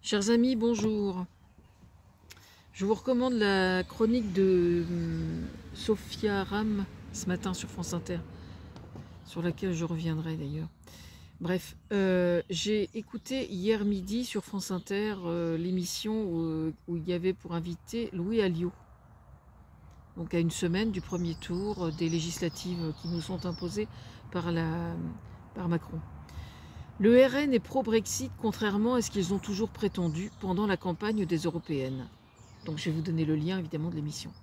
Chers amis, bonjour. Je vous recommande la chronique de Sophia Ram ce matin sur France Inter, sur laquelle je reviendrai d'ailleurs. Bref, j'ai écouté hier midi sur France Inter l'émission où il y avait pour invité Louis Alliot. Donc à une semaine du premier tour des législatives qui nous sont imposées par Macron. Le RN est pro-Brexit, contrairement à ce qu'ils ont toujours prétendu pendant la campagne des européennes. Donc je vais vous donner le lien évidemment de l'émission.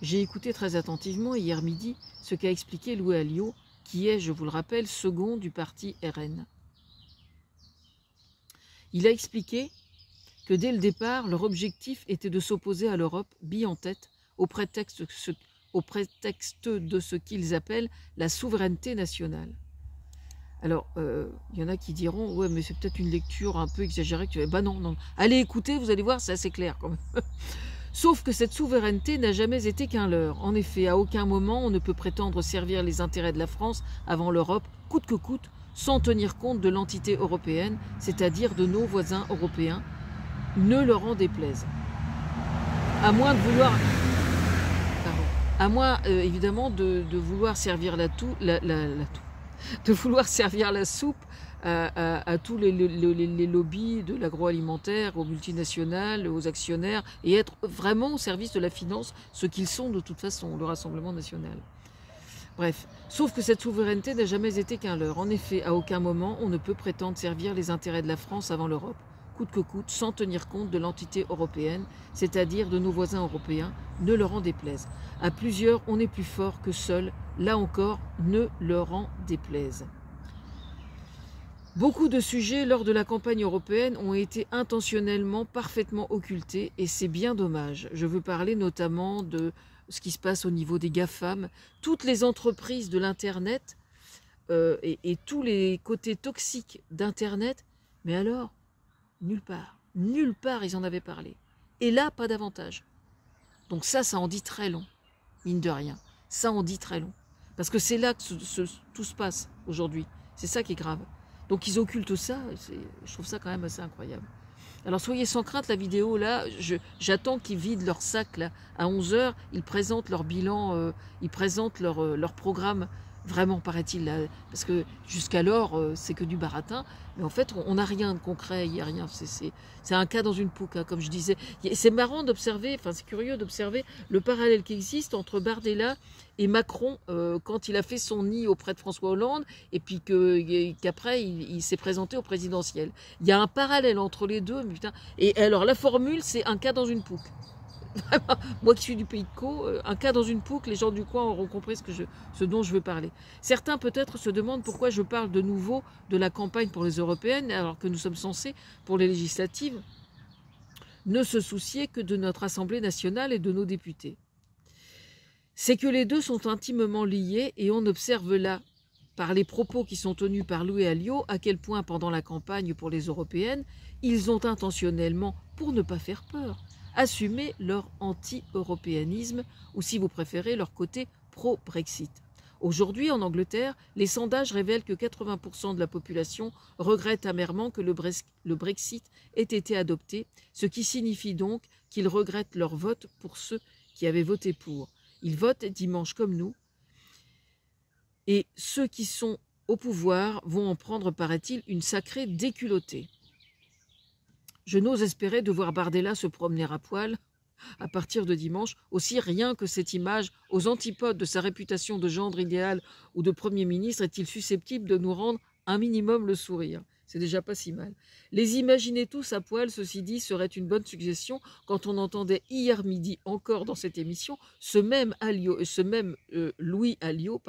J'ai écouté très attentivement hier midi ce qu'a expliqué Louis Alliot, qui est, je vous le rappelle, second du parti RN. Il a expliqué que dès le départ, leur objectif était de s'opposer à l'Europe, bille en tête, au prétexte de ce qu'ils appellent la souveraineté nationale. Alors, il y en a qui diront, ouais, mais c'est peut-être une lecture un peu exagérée. Bah non, non. Allez écouter, vous allez voir, c'est assez clair quand même. Sauf que cette souveraineté n'a jamais été qu'un leurre. En effet, à aucun moment on ne peut prétendre servir les intérêts de la France avant l'Europe, coûte que coûte, sans tenir compte de l'entité européenne, c'est-à-dire de nos voisins européens, ne leur en déplaise. À moins de vouloir... À moins, évidemment, de vouloir servir de vouloir servir la soupe à tous les lobbies de l'agroalimentaire, aux multinationales, aux actionnaires, et être vraiment au service de la finance, ce qu'ils sont de toute façon, le Rassemblement national. Bref, sauf que cette souveraineté n'a jamais été qu'un leurre. En effet, à aucun moment on ne peut prétendre servir les intérêts de la France avant l'Europe, coûte que coûte, sans tenir compte de l'entité européenne, c'est-à-dire de nos voisins européens, ne leur en déplaise. À plusieurs, on est plus fort que seul, là encore, ne leur en déplaise. Beaucoup de sujets lors de la campagne européenne ont été intentionnellement parfaitement occultés et c'est bien dommage. Je veux parler notamment de ce qui se passe au niveau des GAFAM, toutes les entreprises de l'Internet et tous les côtés toxiques d'Internet, mais alors, nulle part ils en avaient parlé. Et là, pas davantage. Donc ça en dit très long, mine de rien. Ça en dit très long. Parce que c'est là que tout se passe aujourd'hui. C'est ça qui est grave. Donc ils occultent ça, je trouve ça quand même assez incroyable. Alors soyez sans crainte, la vidéo là, j'attends qu'ils vident leur sac là. À 11h, ils présentent leur bilan, ils présentent leur programme. Vraiment, paraît-il, là, parce que jusqu'alors, c'est que du baratin. Mais en fait, on n'a rien de concret, il n'y a rien. C'est un cas dans une pouque, hein, comme je disais. C'est marrant d'observer, enfin c'est curieux d'observer le parallèle qui existe entre Bardella et Macron quand il a fait son nid auprès de François Hollande et puis qu'après il s'est présenté au présidentiel. Il y a un parallèle entre les deux. Mais putain. Et alors la formule, c'est un cas dans une pouque. Vraiment, moi qui suis du pays de Caux, un cas dans une pouque, les gens du coin auront compris ce dont je veux parler. Certains peut-être se demandent pourquoi je parle de nouveau de la campagne pour les européennes alors que nous sommes censés, pour les législatives, ne se soucier que de notre Assemblée nationale et de nos députés. C'est que les deux sont intimement liés et on observe là, par les propos qui sont tenus par Louis Alliot, à quel point pendant la campagne pour les européennes, ils ont intentionnellement, pour ne pas faire peur, assumer leur anti-européanisme ou, si vous préférez, leur côté pro-Brexit. Aujourd'hui, en Angleterre, les sondages révèlent que 80% de la population regrette amèrement que le Brexit ait été adopté, ce qui signifie donc qu'ils regrettent leur vote pour ceux qui avaient voté pour. Ils votent dimanche comme nous, et ceux qui sont au pouvoir vont en prendre, paraît-il, une sacrée déculottée. Je n'ose espérer de voir Bardella se promener à poil à partir de dimanche. Aussi, rien que cette image, aux antipodes de sa réputation de gendre idéal ou de Premier ministre, est-il susceptible de nous rendre un minimum le sourire. C'est déjà pas si mal. Les imaginer tous à poil, ceci dit, serait une bonne suggestion quand on entendait hier midi encore dans cette émission ce même Louis Alliot,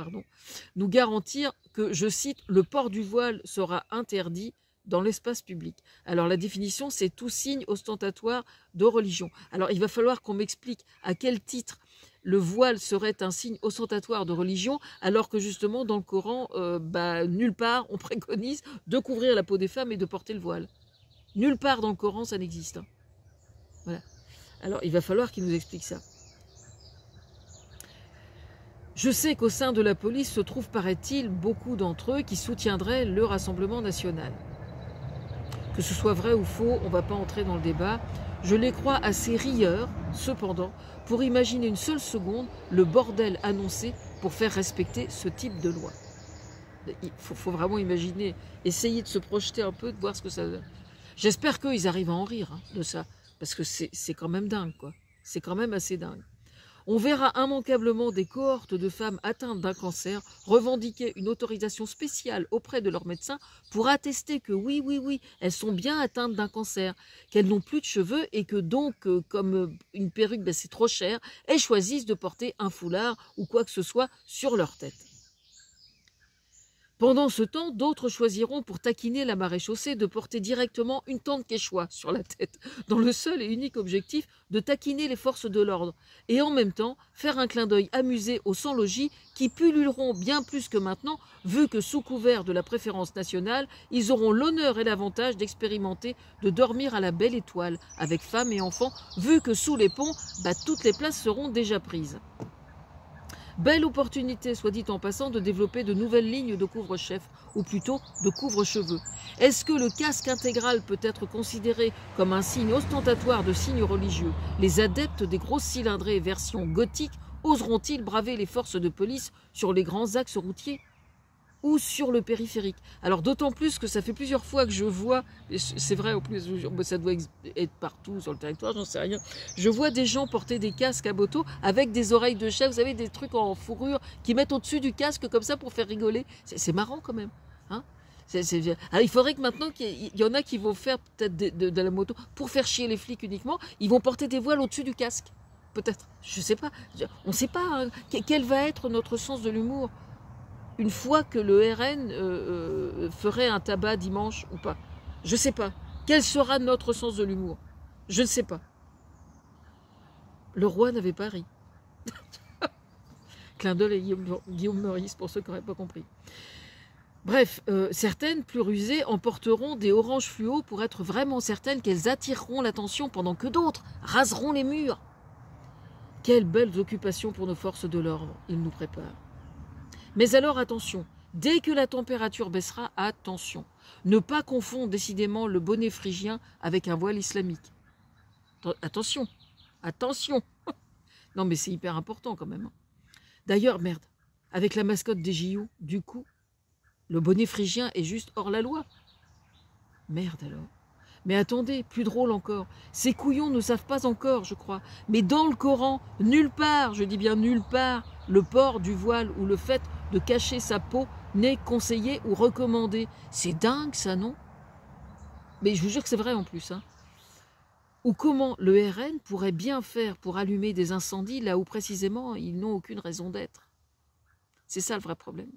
nous garantir que, je cite, « le port du voile sera interdit » dans l'espace public. Alors la définition, c'est tout signe ostentatoire de religion. Alors il va falloir qu'on m'explique à quel titre le voile serait un signe ostentatoire de religion, alors que justement dans le Coran, nulle part on préconise de couvrir la peau des femmes et de porter le voile. Nulle part dans le Coran ça n'existe. Voilà. Alors il va falloir qu'il nous explique ça. Je sais qu'au sein de la police se trouvent, paraît-il, beaucoup d'entre eux qui soutiendraient le Rassemblement national. Que ce soit vrai ou faux, on ne va pas entrer dans le débat. Je les crois assez rieurs, cependant, pour imaginer une seule seconde le bordel annoncé pour faire respecter ce type de loi. Il faut vraiment imaginer, essayer de se projeter un peu, de voir ce que ça donne. J'espère qu'ils arrivent à en rire de ça, parce que c'est quand même dingue, quoi. C'est quand même assez dingue. On verra immanquablement des cohortes de femmes atteintes d'un cancer revendiquer une autorisation spéciale auprès de leur médecin pour attester que oui, elles sont bien atteintes d'un cancer, qu'elles n'ont plus de cheveux et que donc, comme une perruque, ben, c'est trop cher, elles choisissent de porter un foulard ou quoi que ce soit sur leur tête. Pendant ce temps, d'autres choisiront pour taquiner la maréchaussée de porter directement une tente quechua sur la tête, dans le seul et unique objectif de taquiner les forces de l'ordre, et en même temps faire un clin d'œil amusé aux sans-logis qui pulluleront bien plus que maintenant, vu que sous couvert de la préférence nationale, ils auront l'honneur et l'avantage d'expérimenter de dormir à la belle étoile, avec femmes et enfants, vu que sous les ponts, toutes les places seront déjà prises. Belle opportunité, soit dit en passant, de développer de nouvelles lignes de couvre-chef, ou plutôt de couvre-cheveux. Est-ce que le casque intégral peut être considéré comme un signe ostentatoire de signe religieux? Les adeptes des grosses cylindrées version gothique oseront-ils braver les forces de police sur les grands axes routiers ou sur le périphérique? Alors d'autant plus que ça fait plusieurs fois que je vois, c'est vrai au plus, ça doit être partout sur le territoire, j'en sais rien, je vois des gens porter des casques à moto avec des oreilles de chat, vous savez, des trucs en fourrure qui mettent au-dessus du casque comme ça pour faire rigoler. C'est marrant quand même. Hein. Alors, il faudrait que maintenant qu'il y en a qui vont faire peut-être de la moto pour faire chier les flics uniquement, ils vont porter des voiles au-dessus du casque. Peut-être, je sais pas, on ne sait pas hein, quel va être notre sens de l'humour une fois que le RN ferait un tabac dimanche ou pas. Je ne sais pas. Quel sera notre sens de l'humour? Je ne sais pas. Le roi n'avait pas ri. Clin d'œil à Guillaume Meurice, pour ceux qui n'auraient pas compris. Bref, certaines, plus rusées, emporteront des oranges fluo pour être vraiment certaines qu'elles attireront l'attention pendant que d'autres raseront les murs. Quelles belles occupations pour nos forces de l'ordre, ils nous préparent. Mais alors attention, dès que la température baissera, attention. Ne pas confondre décidément le bonnet phrygien avec un voile islamique. Attention, attention. Non mais c'est hyper important quand même. D'ailleurs, merde, avec la mascotte des JO, du coup, le bonnet phrygien est juste hors la loi. Merde alors. Mais attendez, plus drôle encore, ces couillons ne savent pas encore, je crois, mais dans le Coran, nulle part, je dis bien nulle part, le port du voile ou le fait de cacher sa peau n'est conseillé ou recommandé. C'est dingue ça, non? Mais je vous jure que c'est vrai en plus. Hein. Ou comment le RN pourrait bien faire pour allumer des incendies là où précisément ils n'ont aucune raison d'être. C'est ça le vrai problème.